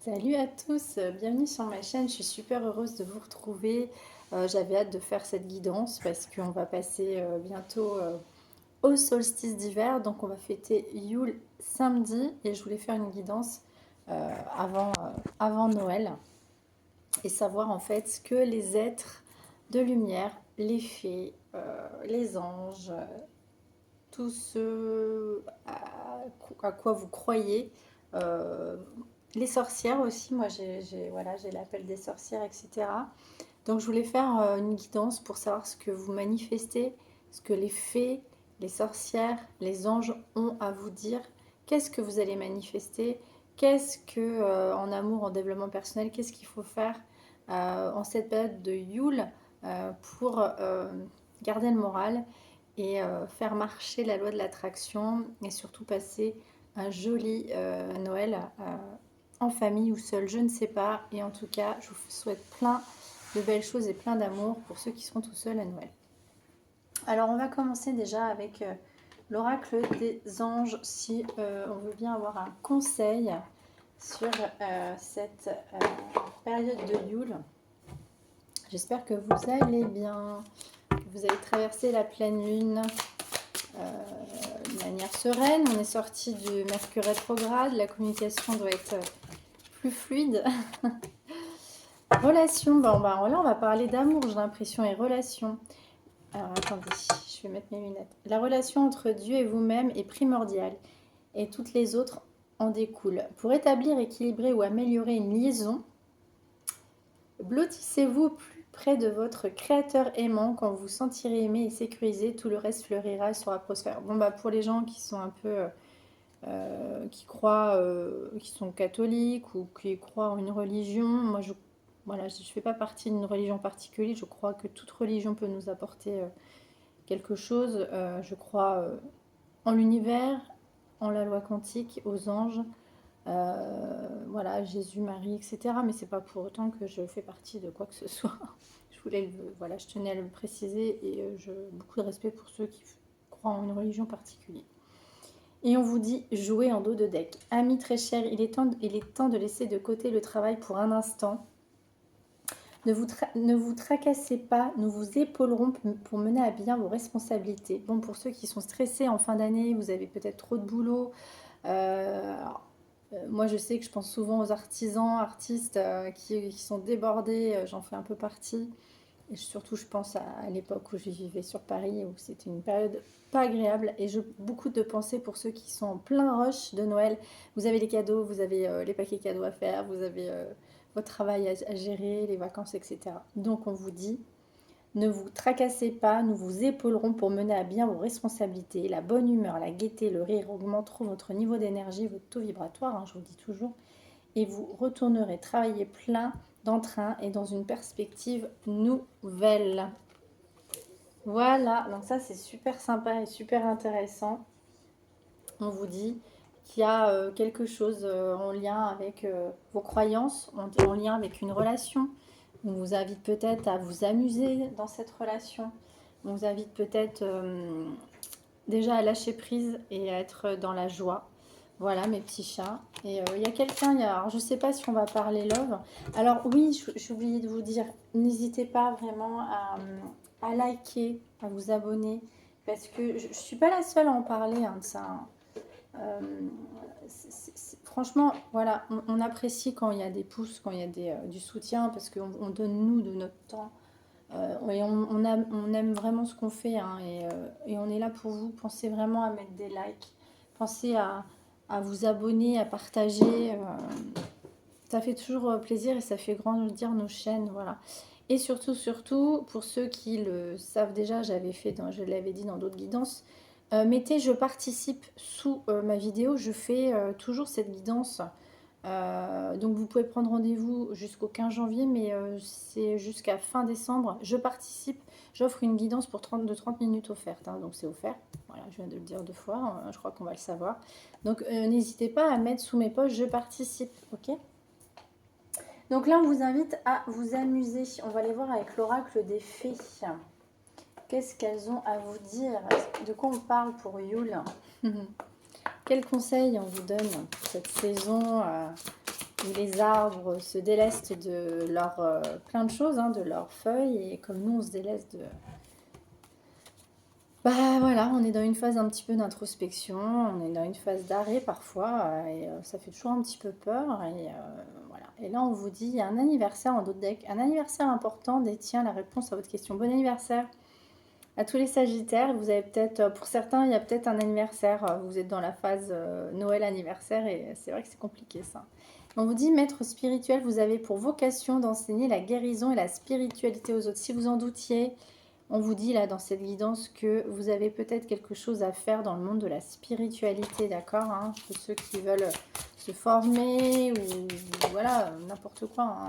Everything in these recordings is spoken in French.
Salut à tous, bienvenue sur ma chaîne, je suis super heureuse de vous retrouver. J'avais hâte de faire cette guidance parce qu'on va passer bientôt au solstice d'hiver, donc on va fêter Yule samedi et je voulais faire une guidance avant Noël et savoir en fait ce que les êtres de lumière, les fées, les anges, tout ce à quoi vous croyez. euh, les sorcières aussi, moi voilà, j'ai l'appel des sorcières, etc. Donc je voulais faire une guidance pour savoir ce que vous manifestez, ce que les fées, les sorcières, les anges ont à vous dire. Qu'est-ce que vous allez manifester? Qu'est-ce que en amour, en développement personnel, qu'est-ce qu'il faut faire en cette période de Yule pour garder le moral et faire marcher la loi de l'attraction et surtout passer un joli Noël en famille ou seul, je ne sais pas. Et en tout cas, je vous souhaite plein de belles choses et plein d'amour pour ceux qui seront tout seuls à Noël. Alors, on va commencer déjà avec l'oracle des anges, si on veut bien avoir un conseil sur cette période de Yule. J'espère que vous allez bien, que vous avez traversé la pleine lune de manière sereine. On est sorti du Mercure rétrograde, la communication doit être plus fluide. Relation, bon, bah, là on va parler d'amour, j'ai l'impression, et relation. Alors attendez, je vais mettre mes lunettes. La relation entre Dieu et vous-même est primordiale et toutes les autres en découlent. Pour établir, équilibrer ou améliorer une liaison, blottissez-vous au plus près de votre créateur aimant. Quand vous vous sentirez aimé et sécurisé, tout le reste fleurira et sera prospère. Bon, bah, pour les gens qui sont un peu qui croient, qui sont catholiques ou qui croient en une religion. Moi, voilà, je ne fais pas partie d'une religion particulière. Je crois que toute religion peut nous apporter quelque chose. Je crois en l'univers, en la loi quantique, aux anges, voilà, Jésus, Marie, etc. Mais c'est pas pour autant que je fais partie de quoi que ce soit. Voilà, je tenais à le préciser et beaucoup de respect pour ceux qui croient en une religion particulière. Et on vous dit jouer en dos de deck. Amis très chers, il est temps de laisser de côté le travail pour un instant. Ne vous tracassez pas, nous vous épaulerons pour mener à bien vos responsabilités. Bon, pour ceux qui sont stressés en fin d'année, vous avez peut-être trop de boulot. Moi, je sais que je pense souvent aux artisans, artistes qui sont débordés. J'en fais un peu partie. Et surtout, je pense à l'époque où je vivais sur Paris, où c'était une période pas agréable. Et j'ai beaucoup de pensées pour ceux qui sont en plein rush de Noël. Vous avez les cadeaux, vous avez les paquets cadeaux à faire, vous avez votre travail à gérer, les vacances, etc. Donc, on vous dit, ne vous tracassez pas, nous vous épaulerons pour mener à bien vos responsabilités. La bonne humeur, la gaieté, le rire augmenteront votre niveau d'énergie, votre taux vibratoire, hein, je vous le dis toujours, et vous retournerez travailler plein d'entrain et dans une perspective nouvelle. Voilà, donc ça c'est super sympa et super intéressant. On vous dit qu'il y a quelque chose en lien avec vos croyances, en lien avec une relation. On vous invite peut-être à vous amuser dans cette relation. On vous invite peut-être déjà à lâcher prise et à être dans la joie. Voilà mes petits chats. Et il y a quelqu'un, alors je ne sais pas si on va parler love. Alors oui, j'ai oublié de vous dire, n'hésitez pas vraiment à liker, à vous abonner, parce que je ne suis pas la seule à en parler de ça. Hein. Euh, franchement, voilà, on apprécie quand il y a des pouces, quand il y a du soutien, parce qu'on donne nous de notre temps. Et on aime vraiment ce qu'on fait, hein, et on est là pour vous. Pensez vraiment à mettre des likes, pensez à vous abonner, à partager. Ça fait toujours plaisir et ça fait grandir nos chaînes, voilà. Et surtout, surtout, pour ceux qui le savent déjà, je l'avais dit dans d'autres guidances, mettez je participe sous ma vidéo, je fais toujours cette guidance. Donc vous pouvez prendre rendez-vous jusqu'au 15 janvier, mais c'est jusqu'à fin décembre. Je participe, j'offre une guidance de 30 minutes offerte, hein, donc c'est offert. Voilà, je viens de le dire 2 fois, hein, je crois qu'on va le savoir. Donc n'hésitez pas à mettre sous mes posts je participe, ok? Donc là, on vous invite à vous amuser. On va aller voir avec l'oracle des fées. Qu'est-ce qu'elles ont à vous dire? De quoi on parle pour Yule? Quels conseils on vous donne pour cette saison où les arbres se délestent de leur plein de choses, hein, de leurs feuilles, et comme nous on se déleste de... Bah voilà, on est dans une phase un petit peu d'introspection, on est dans une phase d'arrêt parfois, et ça fait toujours un petit peu peur, et voilà. Et là on vous dit, il y a un anniversaire en d'autres decks, un anniversaire important détient la réponse à votre question. Bon anniversaire à tous les Sagittaires. Vous avez peut-être, pour certains, il y a peut-être un anniversaire, vous êtes dans la phase Noël anniversaire, et c'est vrai que c'est compliqué ça. On vous dit, maître spirituel, vous avez pour vocation d'enseigner la guérison et la spiritualité aux autres. Si vous en doutiez, on vous dit là dans cette guidance que vous avez peut-être quelque chose à faire dans le monde de la spiritualité, d'accord, hein, pour ceux qui veulent se former ou voilà, n'importe quoi, hein.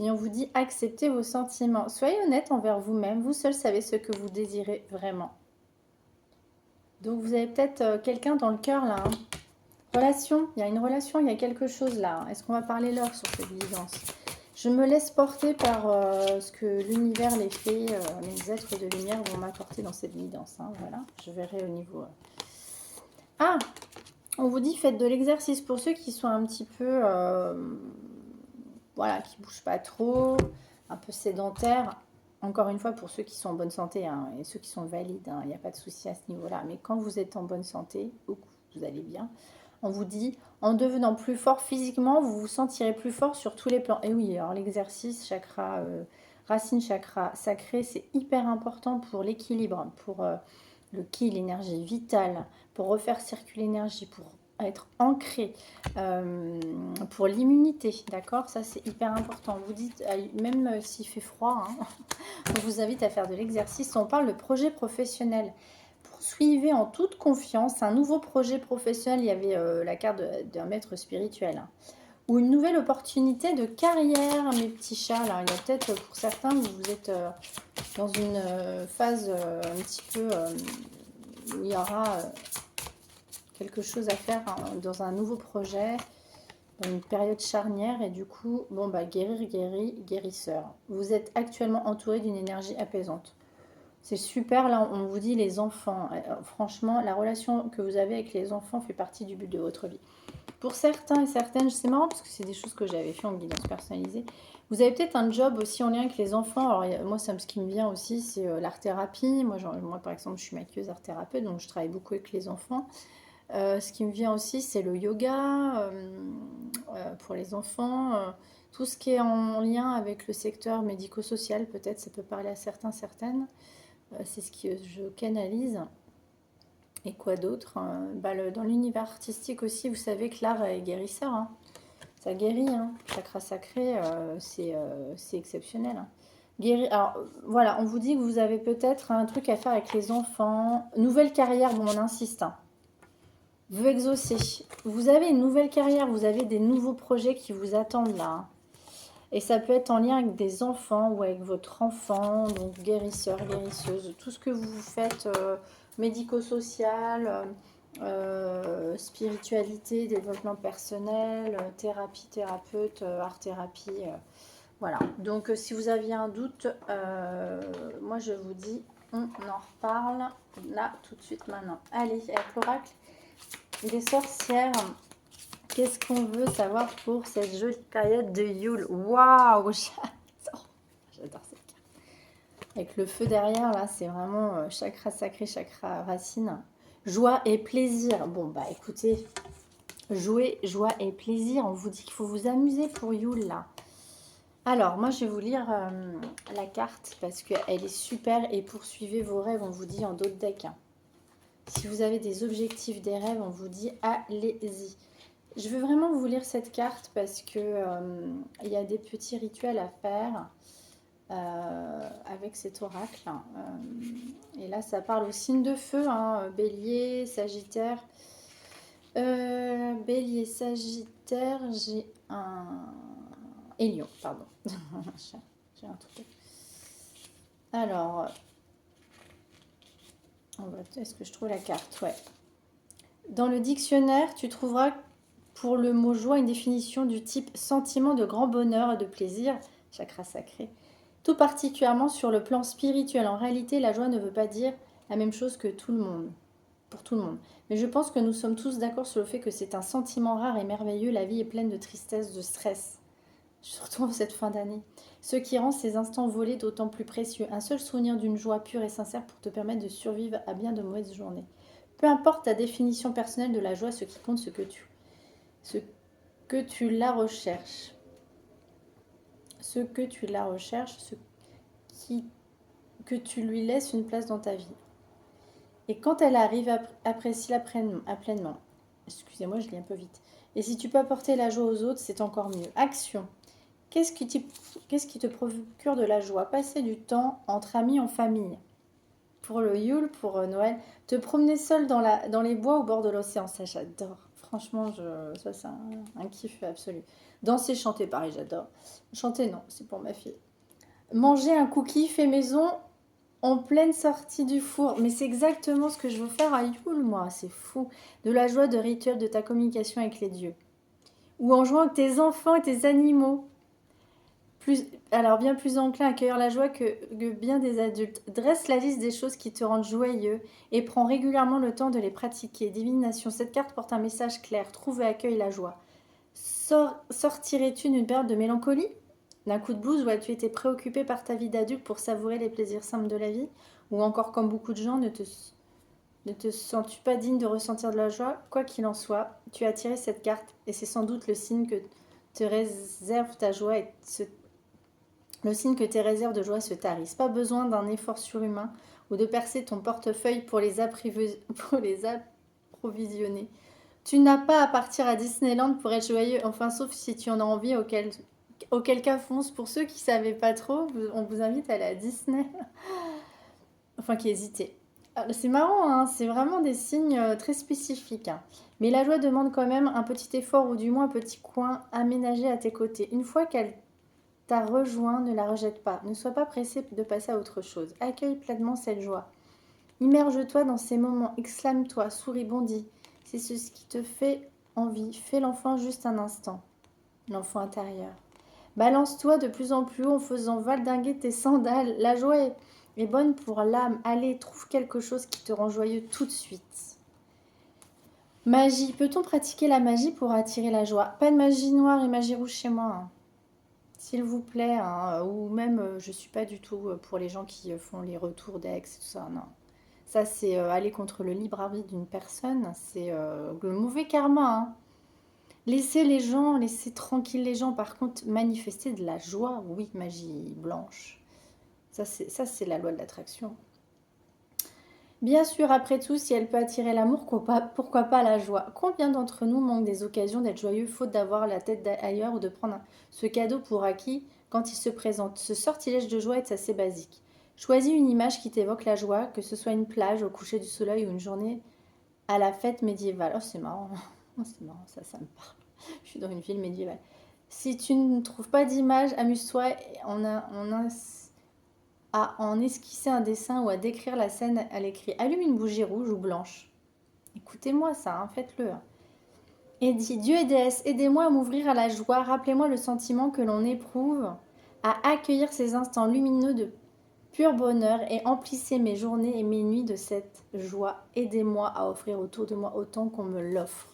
Et on vous dit, acceptez vos sentiments. Soyez honnête envers vous-même. Vous seul savez ce que vous désirez vraiment. Donc vous avez peut-être quelqu'un dans le cœur là, hein. Relation, il y a une relation, il y a quelque chose là. Est-ce qu'on va parler l'heure sur cette guidance? Je me laisse porter par ce que l'univers, les fées, les êtres de lumière vont m'apporter dans cette guidance, hein. Voilà, je verrai au niveau... Ah, on vous dit, faites de l'exercice pour ceux qui sont un petit peu... voilà, qui ne bougent pas trop, un peu sédentaires. Encore une fois, pour ceux qui sont en bonne santé, hein, et ceux qui sont valides, hein, il n'y a pas de souci à ce niveau-là. Mais quand vous êtes en bonne santé, vous allez bien, on vous dit, en devenant plus fort physiquement, vous vous sentirez plus fort sur tous les plans. Et oui, alors l'exercice, chakra, racine chakra sacré, c'est hyper important pour l'équilibre, pour le ki, l'énergie vitale, pour refaire circuler l'énergie, pour être ancré, pour l'immunité, d'accord? Ça, c'est hyper important. Vous dites, même s'il fait froid, hein, on vous invite à faire de l'exercice. On parle de projet professionnel. Poursuivez en toute confiance un nouveau projet professionnel. Il y avait la carte d'un maître spirituel, hein, ou une nouvelle opportunité de carrière, mes petits chats. Là, il y a peut-être pour certains, vous êtes dans une phase un petit peu où il y aura quelque chose à faire, hein, dans un nouveau projet, dans une période charnière, et du coup, bon bah guérir, guérisseur. Vous êtes actuellement entouré d'une énergie apaisante. C'est super, là on vous dit les enfants. Franchement, la relation que vous avez avec les enfants fait partie du but de votre vie. Pour certains et certaines, c'est marrant parce que c'est des choses que j'avais fait en guidance personnalisée. Vous avez peut-être un job aussi en lien avec les enfants. Alors moi, ce qui me vient aussi, c'est l'art-thérapie. Moi, par exemple, je suis maquilleuse art-thérapeute, donc je travaille beaucoup avec les enfants. Ce qui me vient aussi, c'est le yoga pour les enfants. Tout ce qui est en lien avec le secteur médico-social, peut-être ça peut parler à certains, certaines. C'est ce que je canalise. Et quoi d'autre, bah, dans l'univers artistique aussi, vous savez que l'art est guérisseur, hein. Ça guérit, hein. Chakra sacré, c'est exceptionnel, hein. Alors voilà, on vous dit que vous avez peut-être un truc à faire avec les enfants. Nouvelle carrière, bon, on insiste, hein. Veut exaucer. Vous avez une nouvelle carrière, vous avez des nouveaux projets qui vous attendent là, hein. Et ça peut être en lien avec des enfants ou avec votre enfant, donc guérisseur, guérisseuse, tout ce que vous faites, médico-social, spiritualité, développement personnel, thérapie, thérapeute, art-thérapie, voilà. Donc si vous aviez un doute, moi je vous dis, on en reparle là tout de suite maintenant. Allez, avec l'oracle des sorcières, qu'est-ce qu'on veut savoir pour cette jolie période de Yule? Waouh, j'adore cette carte. Avec le feu derrière, là, c'est vraiment chakra sacré, chakra racine. Joie et plaisir. Bon, bah écoutez, jouer, joie et plaisir. On vous dit qu'il faut vous amuser pour Yule, là. Alors, moi, je vais vous lire la carte parce qu'elle est super, et poursuivez vos rêves, on vous dit en d'autres decks, hein. Si vous avez des objectifs, des rêves, on vous dit allez-y. Je veux vraiment vous lire cette carte parce que il y a des petits rituels à faire avec cet oracle, hein. Et là, ça parle au signe de feu, hein, Bélier, Sagittaire. Bélier, Sagittaire, j'ai un... Et Lion, pardon. J'ai un truc. Alors, est-ce que je trouve la carte? Ouais. Dans le dictionnaire, tu trouveras pour le mot joie une définition du type sentiment de grand bonheur et de plaisir, chakra sacré, tout particulièrement sur le plan spirituel. En réalité, la joie ne veut pas dire la même chose que tout le monde. pour tout le monde. Mais je pense que nous sommes tous d'accord sur le fait que c'est un sentiment rare et merveilleux. La vie est pleine de tristesse, de stress, surtout en cette fin d'année. Ce qui rend ces instants volés d'autant plus précieux. Un seul souvenir d'une joie pure et sincère pour te permettre de survivre à bien de mauvaises journées. Peu importe ta définition personnelle de la joie, ce qui compte, ce que tu la recherches. Ce que tu la recherches, qui, que tu lui laisses une place dans ta vie. Et quand elle arrive, apprécie-la pleinement. Excusez-moi, je lis un peu vite. Et si tu peux apporter la joie aux autres, c'est encore mieux. Action. Qu'est-ce qui te procure de la joie? Passer du temps entre amis, en famille. Pour le Yule, pour Noël. Te promener seul dans les bois au bord de l'océan. Ça, j'adore. Franchement, ça, c'est un kiff absolu. Danser, chanter, pareil, j'adore. Chanter, non, c'est pour ma fille. Manger un cookie fait maison en pleine sortie du four. Mais c'est exactement ce que je veux faire à Yule, moi. C'est fou. De la joie de rituel de ta communication avec les dieux. Ou en jouant avec tes enfants et tes animaux. Alors bien plus enclin à accueillir la joie que bien des adultes. Dresse la liste des choses qui te rendent joyeux et prends régulièrement le temps de les pratiquer. Divination, cette carte porte un message clair. Trouve et accueille la joie. Sortirais-tu d'une période de mélancolie? D'un coup de blues où as-tu été préoccupé par ta vie d'adulte pour savourer les plaisirs simples de la vie? Ou encore, comme beaucoup de gens, ne te sens-tu pas digne de ressentir de la joie? Quoi qu'il en soit, tu as tiré cette carte et c'est sans doute le signe que te réserve ta joie et le signe que tes réserves de joie se tarissent. Pas besoin d'un effort surhumain ou de percer ton portefeuille pour les approvisionner. Tu n'as pas à partir à Disneyland pour être joyeux, enfin sauf si tu en as envie, auquel cas fonce. Pour ceux qui ne savaient pas trop, on vous invite à aller à Disney. Enfin qui hésitaient. C'est marrant, hein, c'est vraiment des signes très spécifiques, hein. Mais la joie demande quand même un petit effort ou du moins un petit coin aménagé à tes côtés. Une fois qu'elle t'a rejoint, ne la rejette pas. Ne sois pas pressé de passer à autre chose. Accueille pleinement cette joie. Immerge-toi dans ces moments, exclame-toi, souris, bondis. C'est ce qui te fait envie. Fais l'enfant juste un instant. L'enfant intérieur. Balance-toi de plus en plus haut en faisant valdinguer tes sandales. La joie est bonne pour l'âme. Allez, trouve quelque chose qui te rend joyeux tout de suite. Magie. Peut-on pratiquer la magie pour attirer la joie? Pas de magie noire et magie rouge chez moi, hein. S'il vous plaît, hein, ou même, je suis pas du tout pour les gens qui font les retours d'ex et tout ça, non. Ça, c'est aller contre le libre arbitre d'une personne, c'est le mauvais karma, hein. Laissez tranquilles les gens. Par contre, manifester de la joie, oui, magie blanche. Ça, c'est la loi de l'attraction. Bien sûr, après tout, si elle peut attirer l'amour, pourquoi pas la joie? Combien d'entre nous manquent des occasions d'être joyeux faute d'avoir la tête ailleurs ou de prendre ce cadeau pour acquis quand il se présente? Ce sortilège de joie est assez basique. Choisis une image qui t'évoque la joie, que ce soit une plage au coucher du soleil ou une journée à la fête médiévale. Oh, c'est marrant. Oh, c'est marrant, ça me parle. Je suis dans une ville médiévale. Si tu ne trouves pas d'image, amuse-toi à en esquisser un dessin ou à décrire la scène à l'écrit. Allume une bougie rouge ou blanche. Écoutez-moi ça, hein, faites-le. Et dis, Dieu et déesse, aidez-moi à m'ouvrir à la joie. Rappelez-moi le sentiment que l'on éprouve à accueillir ces instants lumineux de pur bonheur et emplissez mes journées et mes nuits de cette joie. Aidez-moi à offrir autour de moi autant qu'on me l'offre.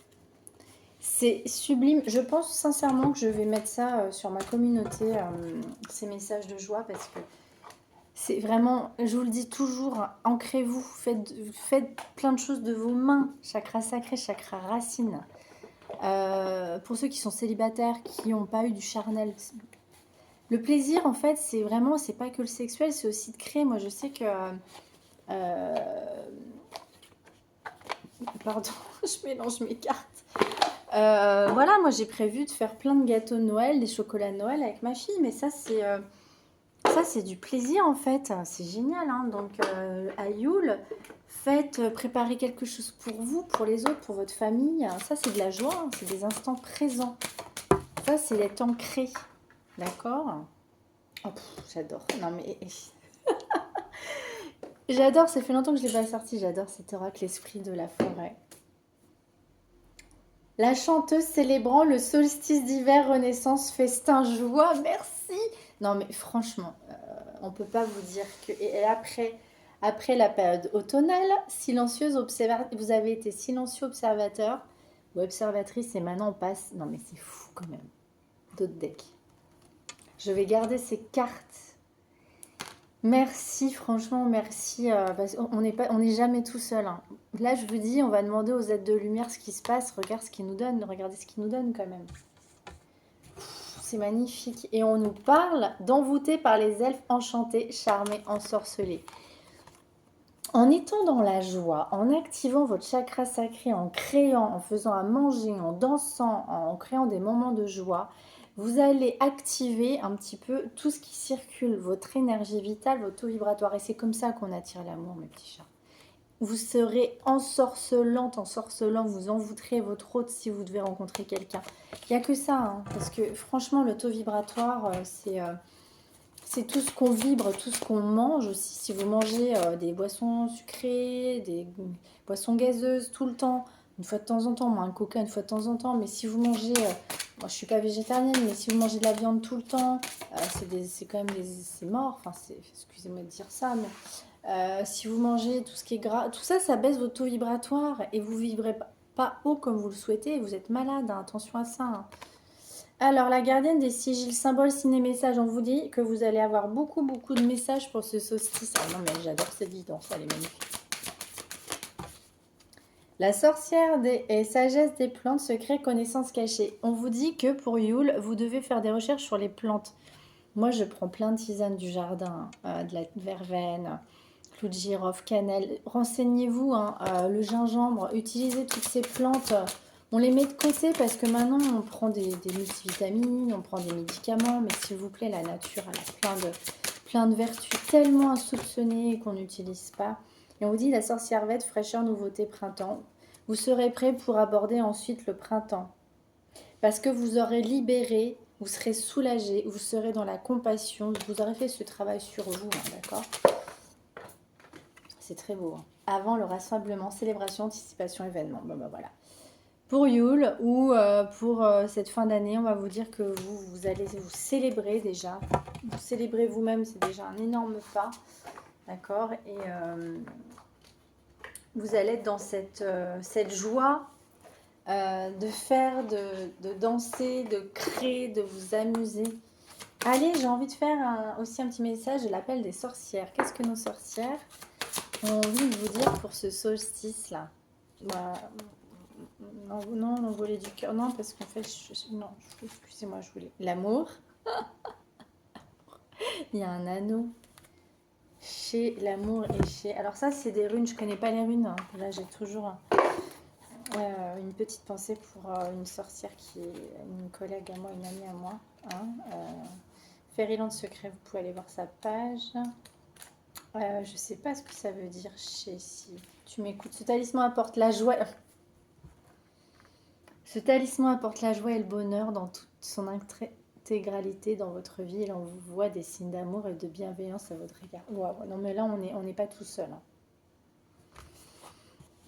C'est sublime. Je pense sincèrement que je vais mettre ça sur ma communauté, ces messages de joie, parce que c'est vraiment, je vous le dis toujours, hein, ancrez-vous, faites plein de choses de vos mains. Chakra sacré, chakra racine. Pour ceux qui sont célibataires, qui n'ont pas eu du charnel. Le plaisir, en fait, c'est pas que le sexuel, c'est aussi de créer. Moi, je sais que... pardon, je mélange mes cartes. Voilà, moi, j'ai prévu de faire plein de gâteaux de Noël, des chocolats de Noël avec ma fille, mais ça, c'est du plaisir, en fait. C'est génial, hein. Donc, à Yule, préparez quelque chose pour vous, pour les autres, pour votre famille. Ça, c'est de la joie, hein. C'est des instants présents. Ça, c'est d'être ancré. D'accord? Oh, j'adore. Non, mais... j'adore, ça fait longtemps que je ne l'ai pas sorti. J'adore cet oracle, l'esprit de la forêt. La chanteuse célébrant le solstice d'hiver, renaissance, festin, joie. Merci. Non, mais franchement, on ne peut pas vous dire que... Et après Après la période automnale, vous avez été silencieux observateur ou observatrice et maintenant on passe. Non mais c'est fou quand même. D'autres decks. Je vais garder ces cartes. Merci, franchement, merci. Parce qu'on n'est jamais tout seul, hein. Là, je vous dis, on va demander aux êtres de lumière ce qui se passe. Regarde ce qu'ils nous donnent. Regardez ce qu'ils nous donnent quand même. C'est magnifique. Et on nous parle d'envoûtés par les elfes enchantés, charmés, ensorcelés. En étant dans la joie, en activant votre chakra sacré, en créant, en faisant à manger, en dansant, en créant des moments de joie, vous allez activer un petit peu tout ce qui circule, votre énergie vitale, votre taux vibratoire. Et c'est comme ça qu'on attire l'amour, mes petits chats. Vous serez ensorcelante, ensorcelant, vous envoûterez votre hôte si vous devez rencontrer quelqu'un. Il n'y a que ça, hein, parce que franchement, le taux vibratoire, c'est tout ce qu'on vibre, tout ce qu'on mange aussi. Si vous mangez des boissons sucrées, des boissons gazeuses tout le temps, une fois de temps en temps, moi un coca une fois de temps en temps, mais si vous mangez, moi je suis pas végétarienne, mais si vous mangez de la viande tout le temps, c'est quand même c'est mort, enfin excusez-moi de dire ça, mais si vous mangez tout ce qui est gras, tout ça, ça baisse votre taux vibratoire et vous vibrez pas haut comme vous le souhaitez, vous êtes malade, hein, attention à ça, hein. Alors, la gardienne des sigils, symbole, ciné-message, on vous dit que vous allez avoir beaucoup de messages pour ce solstice. Ah non, mais j'adore cette guidance, elle est magnifique. La sorcière et sagesse des plantes, secret, connaissance cachée. On vous dit que pour Yule, vous devez faire des recherches sur les plantes. Moi, je prends plein de tisanes du jardin, de la verveine, clou de girofle, cannelle. Renseignez-vous, hein, le gingembre, utilisez toutes ces plantes. On les met de côté parce que maintenant, on prend des multivitamines, on prend des médicaments. Mais s'il vous plaît, la nature, elle a plein de vertus tellement insoupçonnées qu'on n'utilise pas. Et on vous dit, la sorcière vête, fraîcheur, nouveauté, printemps. Vous serez prêt pour aborder ensuite le printemps. Parce que vous aurez libéré, vous serez soulagé, vous serez dans la compassion, vous aurez fait ce travail sur vous, hein, d'accord? C'est très beau, hein. Avant le rassemblement, célébration, anticipation, événement. Bon, bah voilà. Pour Yule ou pour cette fin d'année, on va vous dire que vous allez vous célébrer déjà. Vous célébrez vous-même, c'est déjà un énorme pas. D'accord? Et vous allez être dans cette joie de faire, de danser, de créer, de vous amuser. Allez, j'ai envie de faire aussi un petit message de l'appel des sorcières. Qu'est-ce que nos sorcières ont envie de vous dire pour ce solstice-là? Bah, non, l'envolée du cœur. Non, parce qu'en fait, non, excusez-moi, je voulais. L'amour. Il y a un anneau chez l'amour et chez. Alors, ça, c'est des runes. Je connais pas les runes, hein. Là, j'ai toujours une petite pensée pour une sorcière qui est une collègue à moi, une amie à moi. Hein, Fairyland Secret, vous pouvez aller voir sa page. Je sais pas ce que ça veut dire chez si tu m'écoutes. Ce talisman apporte la joie. Ce talisman apporte la joie et le bonheur dans toute son intégralité dans votre vie. Et là, on vous voit des signes d'amour et de bienveillance à votre égard. Wow, non, mais là, on n'est pas tout seul, hein.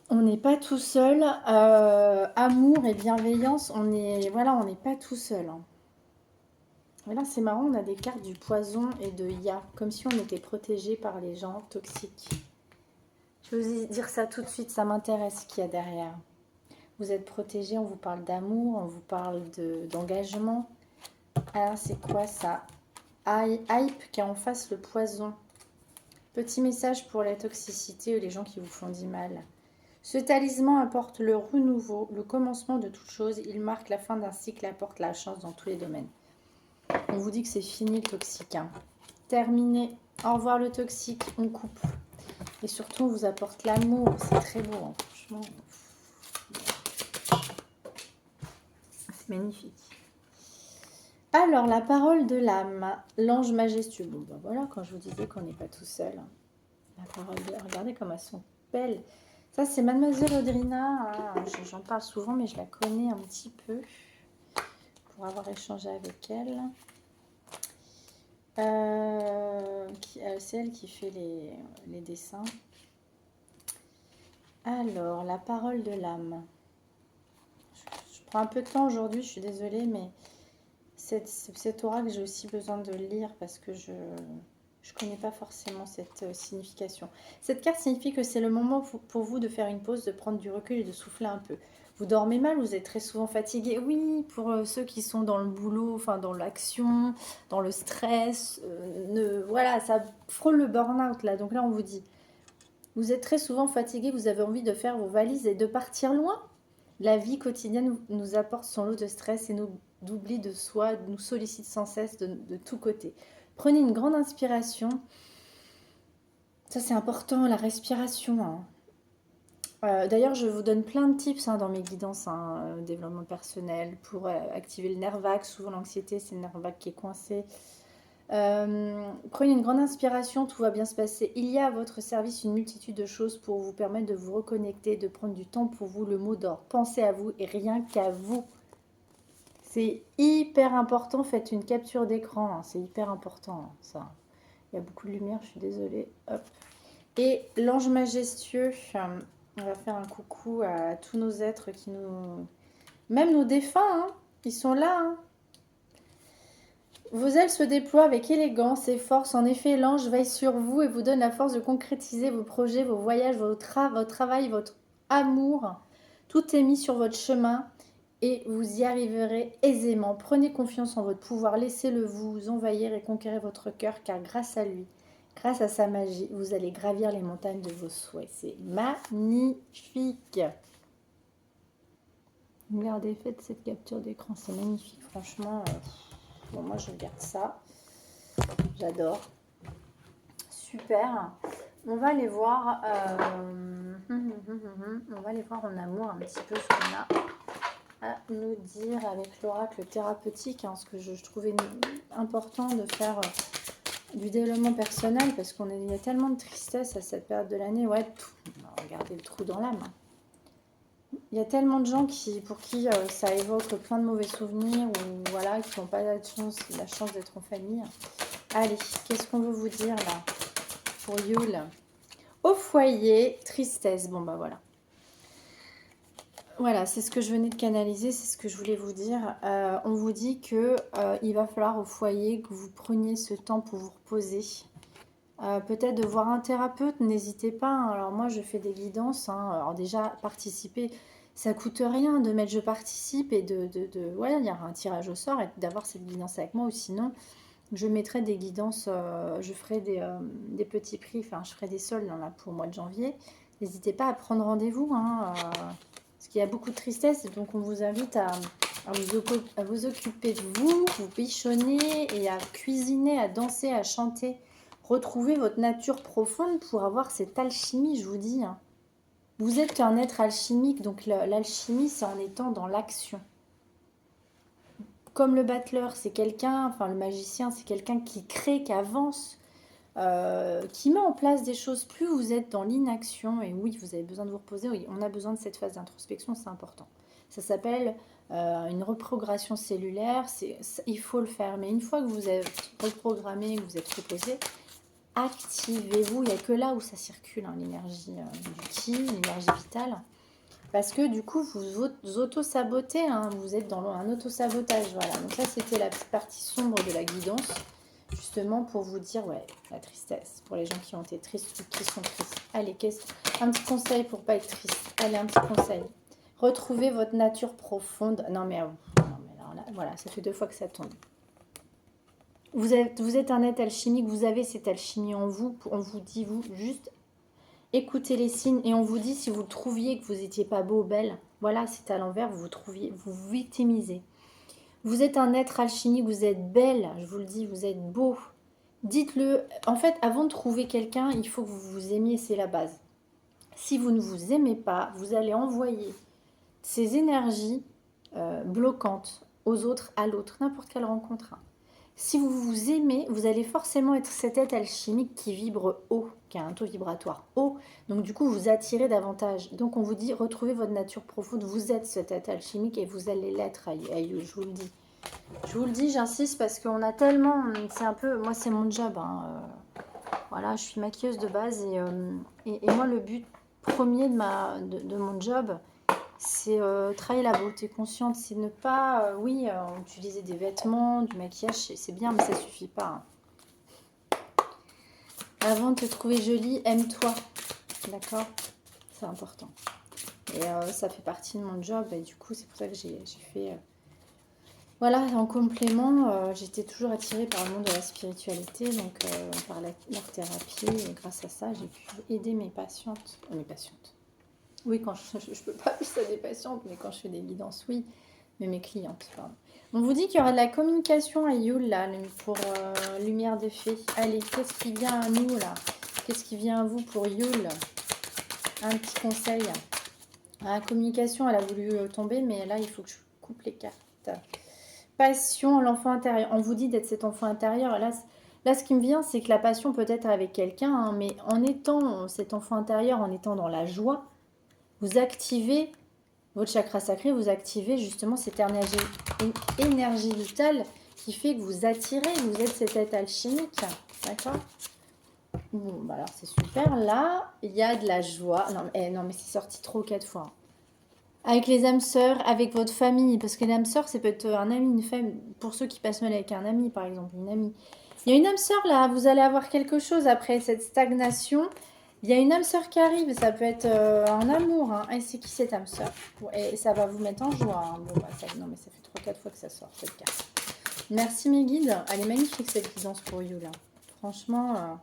On n'est pas tout seul. Amour et bienveillance, on n'est pas tout seul, hein. Mais là, c'est marrant, on a des cartes du poison et de Ya, comme si on était protégé par les gens toxiques. Je vais vous dire ça tout de suite, ça m'intéresse ce qu'il y a derrière. Vous êtes protégé, on vous parle d'amour, on vous parle d'engagement. Alors, c'est quoi ça? Hype qui a en face le poison. Petit message pour la toxicité ou les gens qui vous font du mal. Ce talisman apporte le renouveau, le commencement de toute chose. Il marque la fin d'un cycle et apporte la chance dans tous les domaines. On vous dit que c'est fini le toxique, hein. Terminé. Au revoir le toxique, on coupe. Et surtout, on vous apporte l'amour. C'est très beau, hein, franchement. C'est magnifique. Alors, la parole de l'âme, l'ange majestueux. Bon, ben voilà, quand je vous disais qu'on n'est pas tout seul. La parole de l'âme, regardez comme elles sont belles. Ça, c'est Mademoiselle Audrina. Hein. J'en parle souvent, mais je la connais un petit peu pour avoir échangé avec elle. C'est elle qui fait les dessins. Alors, la parole de l'âme. Je prends un peu de temps aujourd'hui, je suis désolée, mais cet oracle, j'ai aussi besoin de le lire parce que je Je ne connais pas forcément cette signification. Cette carte signifie que c'est le moment pour vous de faire une pause, de prendre du recul et de souffler un peu. Vous dormez mal, vous êtes très souvent fatigué. Oui, pour ceux qui sont dans le boulot, enfin dans l'action, dans le stress, voilà, ça frôle le burn-out là. Donc là, on vous dit, vous êtes très souvent fatigué, vous avez envie de faire vos valises et de partir loin. La vie quotidienne nous apporte son lot de stress et d'oubli de soi, nous sollicite sans cesse de tous côtés. Prenez une grande inspiration. Ça, c'est important, la respiration. Hein. D'ailleurs, je vous donne plein de tips dans mes guidances, développement personnel, pour activer le nerf vague. Souvent, l'anxiété, c'est le nerf vague qui est coincé. Prenez une grande inspiration, tout va bien se passer. Il y a à votre service une multitude de choses pour vous permettre de vous reconnecter, de prendre du temps pour vous. Le mot d'or, pensez à vous et rien qu'à vous. C'est hyper important, faites une capture d'écran, c'est hyper important ça. Il y a beaucoup de lumière, je suis désolée. Hop. Et l'ange majestueux, on va faire un coucou à tous nos êtres qui nous... Même nos défunts, ils sont là. Vos ailes se déploient avec élégance et force. En effet, l'ange veille sur vous et vous donne la force de concrétiser vos projets, vos voyages, votre travail, votre amour. Tout est mis sur votre chemin et vous y arriverez aisément. Prenez confiance en votre pouvoir, laissez-le vous envahir et conquérir votre cœur, car grâce à lui, grâce à sa magie, vous allez gravir les montagnes de vos souhaits. C'est magnifique. Regardez, faites cette capture d'écran, c'est magnifique, franchement. Bon, moi, je regarde ça. J'adore. Super. On va aller voir. On va aller voir en amour un petit peu ce qu'on a à nous dire avec l'oracle thérapeutique. Ce que je trouvais important de faire du développement personnel parce il y a tellement de tristesse à cette période de l'année. Ouais, regardez le trou dans l'âme. Il y a tellement de gens pour qui ça évoque plein de mauvais souvenirs ou voilà, qui n'ont pas la chance d'être en famille. Allez, qu'est-ce qu'on veut vous dire là pour Yule? Au foyer, tristesse. Bon bah voilà. Voilà, c'est ce que je venais de canaliser, c'est ce que je voulais vous dire. On vous dit que il va falloir au foyer que vous preniez ce temps pour vous reposer. Peut-être de voir un thérapeute, n'hésitez pas. Alors moi, je fais des guidances. Alors déjà, participer, ça coûte rien de mettre je participe et voilà, il y aura un tirage au sort et d'avoir cette guidance avec moi. Ou sinon, je mettrai des guidances, je ferai des petits prix, enfin, je ferai des soldes là, pour le mois de janvier. N'hésitez pas à prendre rendez-vous, parce qu'il y a beaucoup de tristesse. Donc, on vous invite à vous occuper de vous, vous bichonner et à cuisiner, à danser, à chanter. Retrouvez votre nature profonde pour avoir cette alchimie, je vous dis. Vous êtes un être alchimique, donc l'alchimie, c'est en étant dans l'action. Comme le battleur, c'est quelqu'un, enfin le magicien, c'est quelqu'un qui crée, qui avance, qui met en place des choses. Plus vous êtes dans l'inaction, et oui, vous avez besoin de vous reposer, oui, on a besoin de cette phase d'introspection, c'est important. Ça s'appelle une reprogrammation cellulaire, il faut le faire. Mais une fois que vous êtes reprogrammé, que vous êtes reposé, activez-vous. Il n'y a que là où ça circule, l'énergie du ki, l'énergie vitale. Parce que du coup, vous auto-sabotez, vous êtes dans un auto-sabotage. Voilà. Donc ça, c'était la petite partie sombre de la guidance, justement pour vous dire, ouais, la tristesse, pour les gens qui ont été tristes ou qui sont tristes. Allez, un petit conseil pour pas être triste. Allez, un petit conseil. Retrouvez votre nature profonde. Non mais là, voilà, ça fait 2 fois que ça tombe. Vous êtes un être alchimique, vous avez cette alchimie en vous. On vous dit, vous, juste écoutez les signes et on vous dit si vous trouviez que vous n'étiez pas beau ou belle. Voilà, c'est à l'envers, vous vous victimisez. Vous êtes un être alchimique, vous êtes belle, je vous le dis, vous êtes beau. Dites-le. En fait, avant de trouver quelqu'un, il faut que vous vous aimiez, c'est la base. Si vous ne vous aimez pas, vous allez envoyer ces énergies bloquantes aux autres, à l'autre, n'importe quelle rencontre. Si vous vous aimez, vous allez forcément être cet être alchimique qui vibre haut, qui a un taux vibratoire haut. Donc du coup, vous attirez davantage. Donc on vous dit, retrouvez votre nature profonde. Vous êtes cet être alchimique et vous allez l'être, je vous le dis. Je vous le dis, j'insiste parce qu'on a tellement... C'est un peu... Moi, c'est mon job. Voilà, je suis maquilleuse de base et moi, le but premier de mon job, c'est travailler la beauté consciente, c'est ne pas, utiliser des vêtements, du maquillage, c'est bien, mais ça suffit pas. Avant de te trouver jolie, aime-toi. D'accord? C'est important. Et ça fait partie de mon job. Et du coup, c'est pour ça que j'ai fait... Voilà, en complément, j'étais toujours attirée par le monde de la spiritualité. Donc, par l'art-thérapie. Et grâce à ça, j'ai pu aider mes patientes. Mes patientes. Oui, quand je ne peux pas appeler ça des patientes, mais quand je fais des guidances, oui. Mais mes clientes, pardon. On vous dit qu'il y aura de la communication à Yule, là, pour Lumière des Fées. Allez, qu'est-ce qui vient à nous, là? Qu'est-ce qui vient à vous pour Yule? Un petit conseil. La communication, elle a voulu tomber, mais là, il faut que je coupe les cartes. Passion, l'enfant intérieur. On vous dit d'être cet enfant intérieur. Là, ce qui me vient, c'est que la passion peut être avec quelqu'un, hein, mais en étant cet enfant intérieur, en étant dans la joie, vous activez votre chakra sacré, vous activez justement cette énergie vitale qui fait que vous attirez, vous êtes cet être alchimique. D'accord? Bon, bah alors c'est super. Là, il y a de la joie. Non, mais c'est sorti trop 4 fois. Avec les âmes sœurs, avec votre famille. Parce que l'âme sœur, c'est peut-être un ami, une femme. Pour ceux qui passent mal avec un ami, par exemple, une amie. Il y a une âme sœur là, vous allez avoir quelque chose après cette stagnation. Il y a une âme sœur qui arrive, ça peut être un amour. Hein. Et c'est qui cette âme sœur? Et ça va vous mettre en joie. Hein. Bon, bah, non, mais ça fait 3-4 fois que ça sort cette carte. Merci mes guides. Elle est magnifique cette guidance pour you là. Franchement,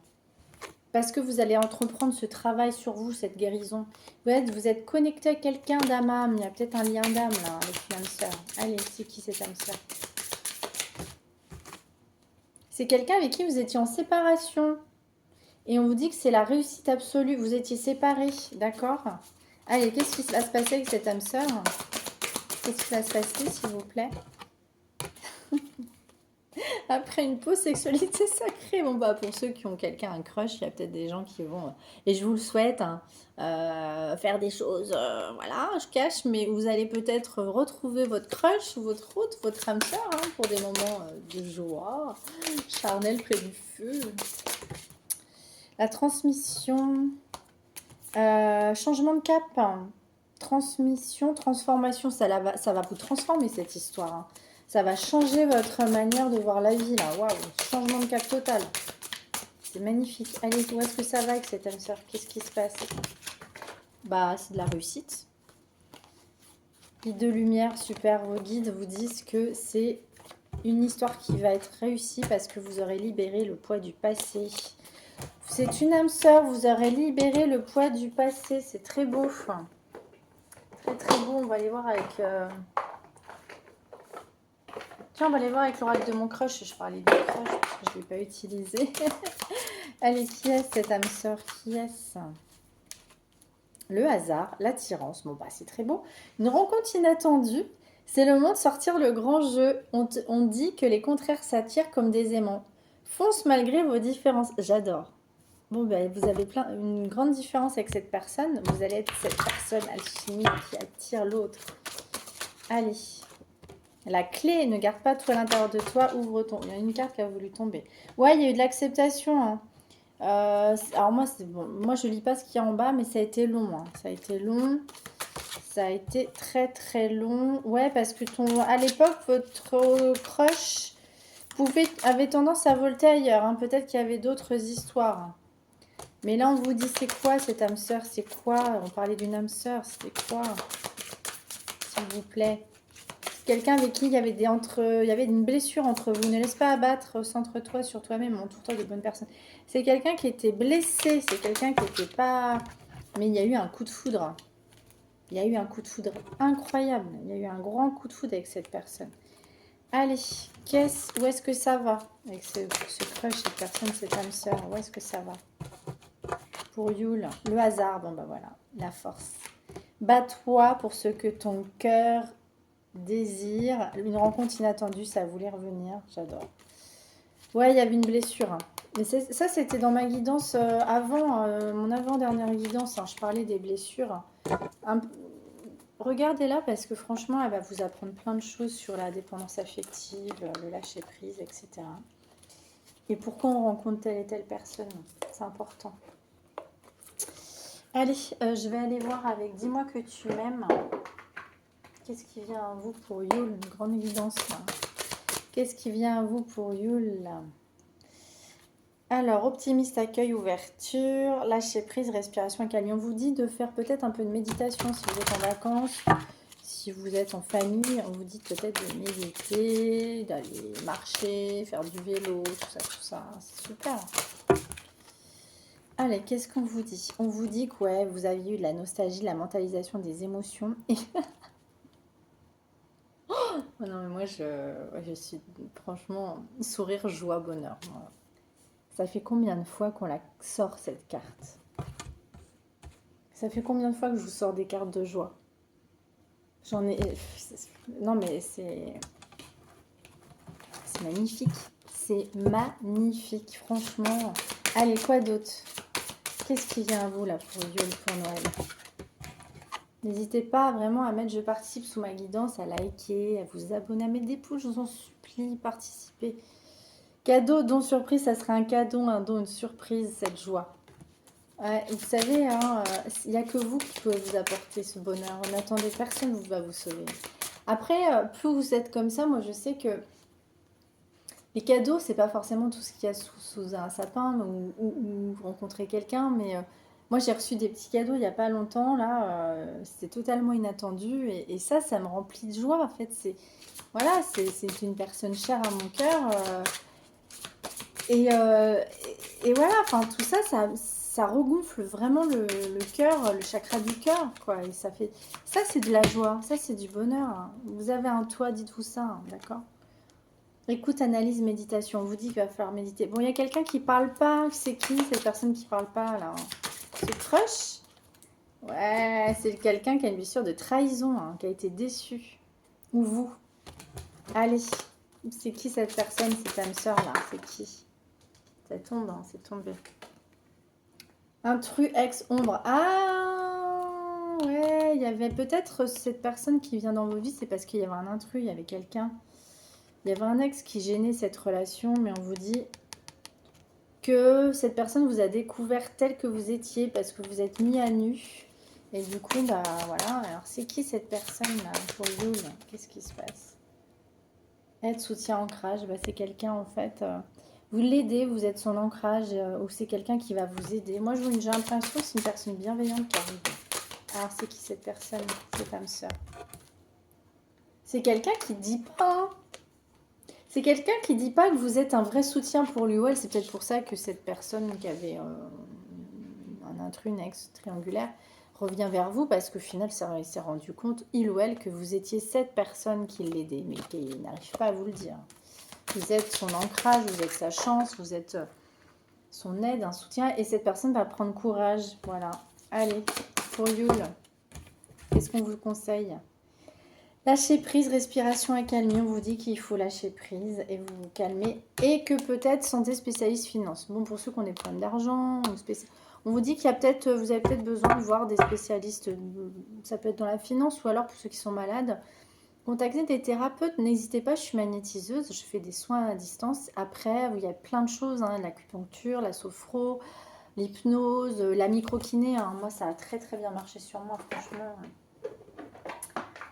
parce que vous allez entreprendre ce travail sur vous, cette guérison. Vous êtes connecté à quelqu'un d'âme à âme. Il y a peut-être un lien d'âme là avec une âme sœur. Allez, c'est qui cette âme sœur? C'est quelqu'un avec qui vous étiez en séparation. Et on vous dit que c'est la réussite absolue. Vous étiez séparés, d'accord? Allez, qu'est-ce qui va se passer avec cette âme sœur? Qu'est-ce qui va se passer, s'il vous plaît? Après une pause sexualité sacrée. Bon, bah, pour ceux qui ont quelqu'un, un crush, il y a peut-être des gens qui vont, et je vous le souhaite, hein, faire des choses, voilà, je cache, mais vous allez peut-être retrouver votre crush ou votre autre, votre âme sœur, hein, pour des moments de joie, charnel près du feu. La transmission, changement de cap, hein. Transmission, transformation, ça va vous transformer cette histoire. Hein. Ça va changer votre manière de voir la vie là. Waouh, changement de cap total. C'est magnifique. Allez, où est-ce que ça va avec cette âme sœur? Qu'est-ce qui se passe? Bah, c'est de la réussite. Guide de lumière, super. Vos guides vous disent que c'est une histoire qui va être réussie parce que vous aurez libéré le poids du passé. C'est une âme sœur, vous aurez libéré le poids du passé. C'est très beau. Très très beau. On va aller voir avec... Tiens, on va aller voir avec l'oracle de mon crush. Je parlais de crush parce que je ne l'ai pas utilisé. Allez, qui est cette âme sœur? Qui est-ce? Le hasard, l'attirance. Bon, bah, c'est très beau. Une rencontre inattendue. C'est le moment de sortir le grand jeu. On dit que les contraires s'attirent comme des aimants. Fonce malgré vos différences. J'adore. Bon, ben, vous avez une grande différence avec cette personne. Vous allez être cette personne alchimique qui attire l'autre. Allez. La clé, ne garde pas tout à l'intérieur de toi, ouvre ton... Il y a une carte qui a voulu tomber. Ouais, il y a eu de l'acceptation. Hein. Alors moi, bon. Moi, je lis pas ce qu'il y a en bas, mais ça a été long. Hein. Ça a été long. Ça a été très très long. Ouais, parce que à l'époque, votre crush avait tendance à volter ailleurs. Hein. Peut-être qu'il y avait d'autres histoires. Mais là, on vous dit, c'est quoi cette âme sœur? C'est quoi? On parlait d'une âme sœur. C'était quoi? S'il vous plaît. Quelqu'un avec qui il y avait une blessure entre vous. Ne laisse pas abattre, centre-toi sur toi-même, entoure-toi de bonnes personnes. C'est quelqu'un qui était blessé, c'est quelqu'un qui n'était pas... Mais il y a eu un coup de foudre. Il y a eu un coup de foudre incroyable. Il y a eu un grand coup de foudre avec cette personne. Allez, où est-ce que ça va? Avec ce crush, cette personne, cette âme sœur, où est-ce que ça va? Pour Yule, le hasard, bon bah voilà, la force. Bats-toi pour ce que ton cœur désir, une rencontre inattendue, ça voulait revenir, j'adore. Ouais, il y avait une blessure. Hein. Mais ça, c'était dans ma guidance avant, mon avant-dernière guidance. Hein, je parlais des blessures. Regardez-la parce que franchement, elle va vous apprendre plein de choses sur la dépendance affective, le lâcher-prise, etc. Et pourquoi on rencontre telle et telle personne. C'est important. Allez, je vais aller voir avec Dis-moi que tu m'aimes. Qu'est-ce qui vient à vous pour Yule? Une grande guidance là. Qu'est-ce qui vient à vous pour Yule? Alors, optimiste, accueil, ouverture, lâcher prise, respiration, accalmie. On vous dit de faire peut-être un peu de méditation si vous êtes en vacances, si vous êtes en famille. On vous dit peut-être de méditer, d'aller marcher, faire du vélo, tout ça, tout ça. C'est super. Allez, qu'est-ce qu'on vous dit? On vous dit que ouais, vous aviez eu de la nostalgie, de la mentalisation des émotions. Et oh non, mais moi, je suis franchement sourire, joie, bonheur. Moi. Ça fait combien de fois qu'on la sort cette carte? Ça fait combien de fois que je vous sors des cartes de joie? J'en ai. Non, mais c'est magnifique. C'est magnifique, franchement. Allez, quoi d'autre? Qu'est-ce qui vient à vous là pour Yule, pour Noël? N'hésitez pas vraiment à mettre je participe sous ma guidance, à liker, à vous abonner, à mettre des pouces, je vous en supplie, participez. Cadeau, don, surprise, ça serait un cadeau, un don, une surprise, cette joie. Ouais, vous savez, hein, il n'y a que vous qui pouvez vous apporter ce bonheur. N'attendez personne, vous va vous sauver. Après, plus vous êtes comme ça, moi je sais que les cadeaux, c'est pas forcément tout ce qu'il y a sous un sapin ou rencontrer quelqu'un, mais moi j'ai reçu des petits cadeaux il n'y a pas longtemps, là, c'était totalement inattendu et ça me remplit de joie en fait. Voilà, c'est une personne chère à mon cœur et, euh, et voilà, enfin tout ça, ça regonfle vraiment le cœur, le chakra du cœur, quoi. Et ça c'est de la joie, ça c'est du bonheur. Hein. Vous avez un toit, dites-vous ça, hein, d'accord? Écoute, analyse, méditation. On vous dit qu'il va falloir méditer. Bon, il y a quelqu'un qui parle pas. C'est qui cette personne qui parle pas là? Ce crush? Ouais, c'est quelqu'un qui a une blessure de trahison, hein, qui a été déçu. Ou vous. Allez, c'est qui cette personne, cette âme sœur là? C'est qui? Ça tombe, hein, c'est tombé. Intrus, ex-ombre. Ah, ouais, il y avait peut-être cette personne qui vient dans vos vies, c'est parce qu'il y avait un intrus, il y avait quelqu'un. Il y avait un ex qui gênait cette relation, mais on vous dit que cette personne vous a découvert tel que vous étiez parce que vous êtes mis à nu. Et du coup, bah voilà. Alors, c'est qui cette personne là pour Yule? Qu'est-ce qui se passe? Aide, soutien, ancrage. Bah, c'est quelqu'un en fait. Vous l'aidez, vous êtes son ancrage ou c'est quelqu'un qui va vous aider. Moi, j'ai l'impression que c'est une personne bienveillante qui arrive. Alors, c'est qui cette personne, cette âme sœur? C'est quelqu'un qui dit pas. Hein. C'est quelqu'un qui dit pas que vous êtes un vrai soutien pour lui ou elle. C'est peut-être pour ça que cette personne qui avait un intrus, une ex triangulaire, revient vers vous parce qu'au final, il s'est rendu compte, il ou elle, que vous étiez cette personne qui l'aidait, mais qui n'arrive pas à vous le dire. Vous êtes son ancrage, vous êtes sa chance, vous êtes son aide, un soutien, et cette personne va prendre courage. Voilà. Allez, pour Yule, qu'est-ce qu'on vous conseille? Lâcher prise, respiration accalmie. On vous dit qu'il faut lâcher prise et vous vous calmez. Et que peut-être santé spécialiste finance. Bon, pour ceux qui ont des problèmes d'argent, on vous dit qu'il y a peut-être, vous avez peut-être besoin de voir des spécialistes. Ça peut être dans la finance ou alors pour ceux qui sont malades. Contactez des thérapeutes. N'hésitez pas, je suis magnétiseuse. Je fais des soins à distance. Après, il y a plein de choses. Hein, l'acupuncture, la sophro, l'hypnose, la microkiné. Hein. Moi, ça a très très bien marché sur moi, franchement.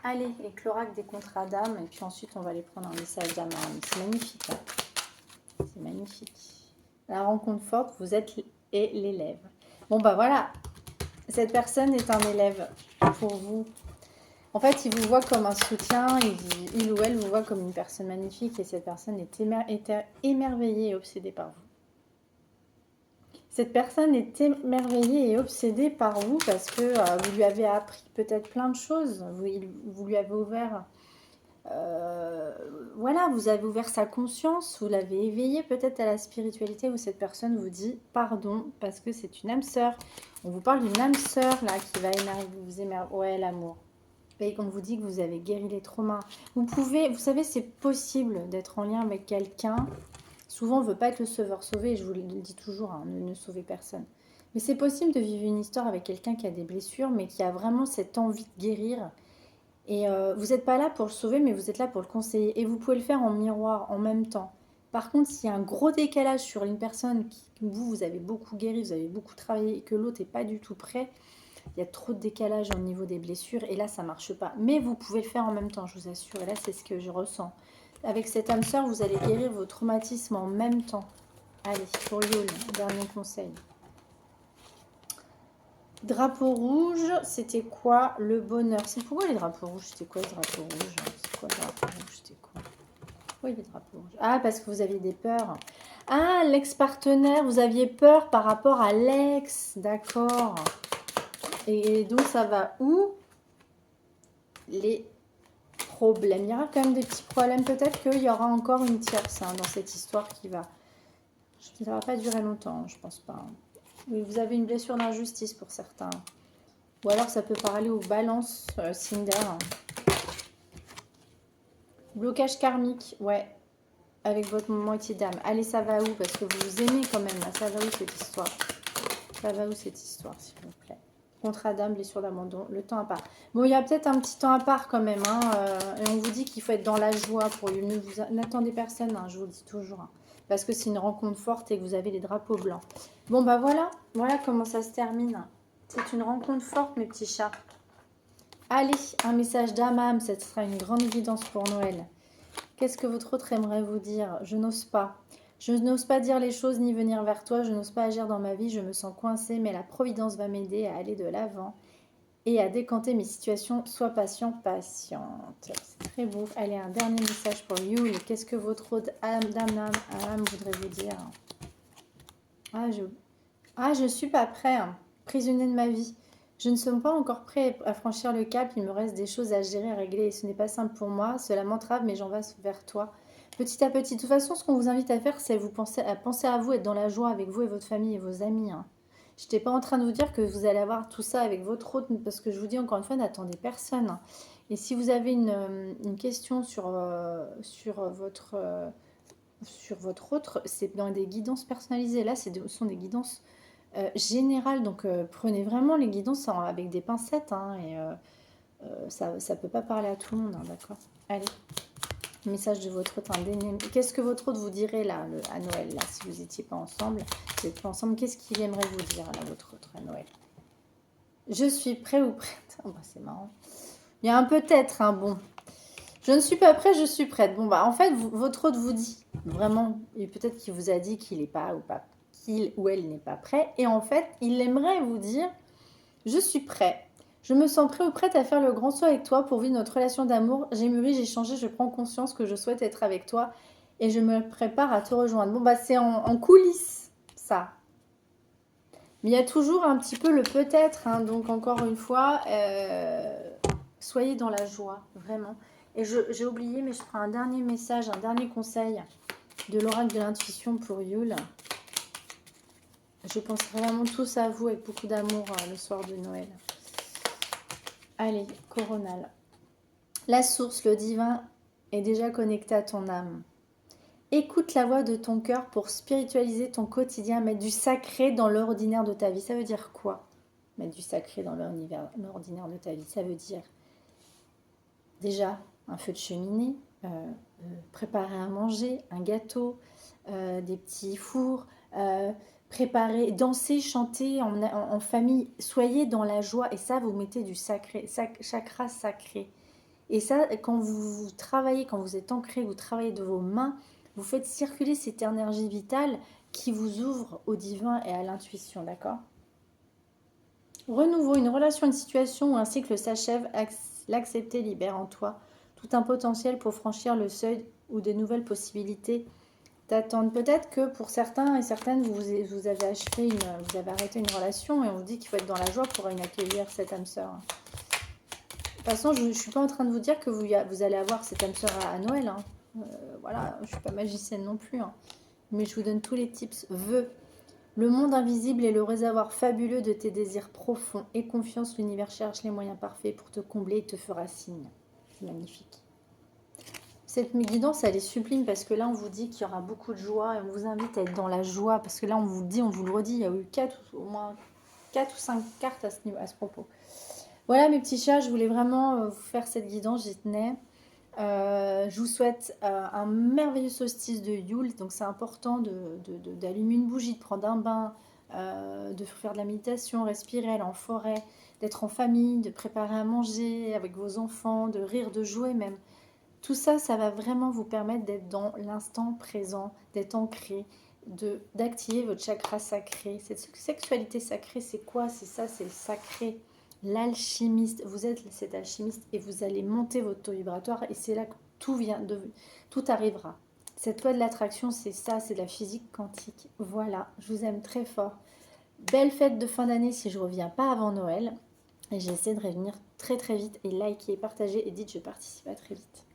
Allez, les cloraques des contrats d'âme, et puis ensuite on va aller prendre un message d'âme. C'est magnifique. Hein. C'est magnifique. La rencontre forte, vous êtes l'élève. Bon bah voilà, cette personne est un élève pour vous. En fait, il vous voit comme un soutien, il ou elle vous voit comme une personne magnifique, et cette personne est émerveillée et obsédée par vous. Cette personne est émerveillée et obsédée par vous parce que vous lui avez appris peut-être plein de choses. Vous lui avez ouvert, voilà, vous avez ouvert sa conscience, vous l'avez éveillé peut-être à la spiritualité où cette personne vous dit pardon parce que c'est une âme sœur. On vous parle d'une âme sœur là qui va vous émerveiller. Ouais, l'amour. Et on vous dit que vous avez guéri les traumas. Vous savez, c'est possible d'être en lien avec quelqu'un. Souvent, on ne veut pas être le sauveur sauvé, et je vous le dis toujours, hein, ne sauvez personne. Mais c'est possible de vivre une histoire avec quelqu'un qui a des blessures, mais qui a vraiment cette envie de guérir. Et vous n'êtes pas là pour le sauver, mais vous êtes là pour le conseiller. Et vous pouvez le faire en miroir, en même temps. Par contre, s'il y a un gros décalage sur une personne qui, vous avez beaucoup guéri, vous avez beaucoup travaillé, et que l'autre n'est pas du tout prêt, il y a trop de décalage au niveau des blessures, et là, ça ne marche pas. Mais vous pouvez le faire en même temps, je vous assure. Et là, c'est ce que je ressens. Avec cette âme sœur, vous allez guérir vos traumatismes en même temps. Allez, pour Yule, dernier conseil. Drapeau rouge, c'était quoi le bonheur? C'est pourquoi les drapeaux rouges? C'était quoi les drapeaux rouges? C'est quoi le drapeau rouge? C'était quoi? Pourquoi les drapeaux rouges? Ah, parce que vous aviez des peurs. Ah, l'ex-partenaire, vous aviez peur par rapport à l'ex. D'accord. Et donc, ça va où? Les problèmes. Il y aura quand même des petits problèmes. Peut-être qu'il y aura encore une tierce dans cette histoire qui va... Ça ne va pas durer longtemps, je pense pas. Oui, vous avez une blessure d'injustice pour certains. Ou alors ça peut parler aux balances Cinder. Blocage karmique, ouais. Avec votre moitié d'âme. Allez, ça va où? Parce que vous vous aimez quand même. Là. Ça va où cette histoire? Ça va où cette histoire, s'il vous plaît? Contrat d'âme, blessure d'abandon, le temps à part. Bon, il y a peut-être un petit temps à part quand même. Et on vous dit qu'il faut être dans la joie pour ne vous n'attendez personne, je vous le dis toujours. Parce que c'est une rencontre forte et que vous avez les drapeaux blancs. Bon, bah voilà. Voilà comment ça se termine. C'est une rencontre forte, mes petits chats. Allez, un message d'âme à âme. Ce sera une grande évidence pour Noël. Qu'est-ce que votre autre aimerait vous dire? Je n'ose pas. Je n'ose pas dire les choses ni venir vers toi. Je n'ose pas agir dans ma vie. Je me sens coincée, mais la providence va m'aider à aller de l'avant et à décanter mes situations. Sois patient, patiente. C'est très beau. Allez, un dernier message pour Yule. Qu'est-ce que votre autre âme voudrait vous dire? Je suis pas prêt. Prisonnier de ma vie. Je ne suis pas encore prêt à franchir le cap. Il me reste des choses à gérer, à régler. Et ce n'est pas simple pour moi. Cela m'entrave, mais j'en vais vers toi. Petit à petit. De toute façon, ce qu'on vous invite à faire, c'est vous penser à vous, être dans la joie avec vous et votre famille et vos amis. Je n'étais pas en train de vous dire que vous allez avoir tout ça avec votre autre, parce que je vous dis encore une fois, n'attendez personne. Et si vous avez une question sur votre autre, c'est dans des guidances personnalisées. Là, ce sont des guidances générales. Donc, prenez vraiment les guidances avec des pincettes. Ça ne peut pas parler à tout le monde, d'accord? Allez. Message de votre autre indéniable. Qu'est-ce que votre autre vous dirait là à Noël, là, si vous n'étiez pas ensemble? Vous n'êtes pas ensemble, qu'est-ce qu'il aimerait vous dire là, votre autre à Noël? Je suis prêt ou prête? Oh, bah, c'est marrant. Il y a un peut-être, bon. Je ne suis pas prêt, je suis prête. Bon, bah, en fait, votre autre vous dit vraiment, et peut-être qu'il vous a dit qu'il n'est pas, qu'il ou elle n'est pas prêt. Et en fait, il aimerait vous dire, je suis prêt. Je me sens prêt ou prête à faire le grand saut avec toi pour vivre notre relation d'amour. J'ai mûri, j'ai changé, je prends conscience que je souhaite être avec toi et je me prépare à te rejoindre. Bon, bah, c'est en coulisses, ça. Mais il y a toujours un petit peu le peut-être. Donc, encore une fois, soyez dans la joie, vraiment. Et j'ai oublié, mais je prends un dernier message, un dernier conseil de l'oracle de l'intuition pour Yule. Je pense vraiment tous à vous avec beaucoup d'amour le soir de Noël. Allez, coronal. La source, le divin, est déjà connecté à ton âme. Écoute la voix de ton cœur pour spiritualiser ton quotidien, mettre du sacré dans l'ordinaire de ta vie. Ça veut dire quoi? Mettre du sacré dans l'ordinaire de ta vie, ça veut dire déjà un feu de cheminée, préparer à manger, un gâteau, des petits fours, préparer, danser, chanter en famille. Soyez dans la joie et ça, vous mettez du sacré, chakra sacré. Et ça, quand vous travaillez, quand vous êtes ancré, vous travaillez de vos mains, vous faites circuler cette énergie vitale qui vous ouvre au divin et à l'intuition, d'accord? Renouveau, une relation, une situation où un cycle s'achève, l'accepter libère en toi tout un potentiel pour franchir le seuil ou de nouvelles possibilités t'attendent. Peut-être que pour certains et certaines, vous avez vous avez arrêté une relation et on vous dit qu'il faut être dans la joie pour accueillir cette âme sœur. De toute façon, je ne suis pas en train de vous dire que vous allez avoir cette âme sœur à Noël. Voilà, je ne suis pas magicienne non plus. Mais je vous donne tous les tips. Vœux. Le monde invisible est le réservoir fabuleux de tes désirs profonds. Et confiance, l'univers cherche les moyens parfaits pour te combler et te fera signe. C'est magnifique. Cette guidance, elle est sublime parce que là, on vous dit qu'il y aura beaucoup de joie et on vous invite à être dans la joie parce que là, on vous le redit, il y a eu au moins 4 ou 5 cartes à ce propos. Voilà mes petits chats, je voulais vraiment vous faire cette guidance, j'y tenais. Je vous souhaite un merveilleux solstice de Yule, donc c'est important d'allumer une bougie, de prendre un bain, de faire de la méditation, respirer, aller en forêt, d'être en famille, de préparer à manger avec vos enfants, de rire, de jouer même. Tout ça, ça va vraiment vous permettre d'être dans l'instant présent, d'être ancré, d'activer votre chakra sacré. Cette sexualité sacrée, c'est quoi? C'est ça, c'est le sacré. L'alchimiste, vous êtes cet alchimiste et vous allez monter votre taux vibratoire et c'est là que tout arrivera. Cette loi de l'attraction, c'est ça, c'est de la physique quantique. Voilà, je vous aime très fort. Belle fête de fin d'année si je reviens pas avant Noël. Et j'essaie de revenir très très vite et likez, partagez et dites je participe à très vite.